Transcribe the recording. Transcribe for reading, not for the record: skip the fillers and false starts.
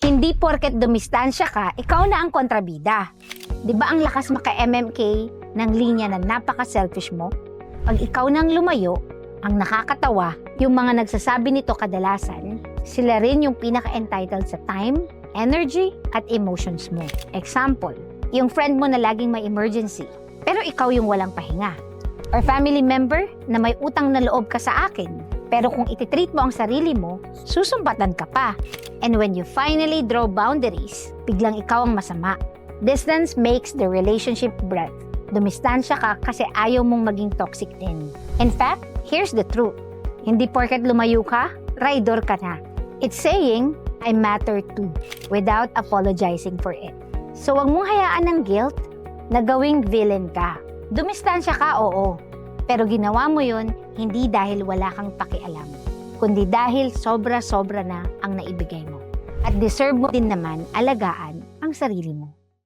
Hindi porket dumistansya ka, ikaw na ang kontrabida. Di ba ang lakas maka-MMK ng linya na napaka-selfish mo? Pag ikaw nang lumayo, ang nakakatawa, yung mga nagsasabi nito kadalasan, sila rin yung pinaka-entitled sa time, energy, at emotions mo. Example, yung friend mo na laging may emergency, pero ikaw yung walang pahinga. Or family member na may utang na loob ka sa akin, pero kung ititreat mo ang sarili mo, susumbatan ka pa. And when you finally draw boundaries, biglang ikaw ang masama. Distance makes the relationship breath. Dumistansya ka kasi ayaw mong maging toxic din. In fact, here's the truth. Hindi porket lumayo ka, raidor ka na. It's saying, I matter too, without apologizing for it. So wag mong hayaan ng guilt na gawing villain ka. Dumistansya ka, oo. Pero ginawa mo yun, hindi dahil wala kang pakialam, kundi dahil sobra-sobra na ang naibigay mo. At deserve mo din naman alagaan ang sarili mo.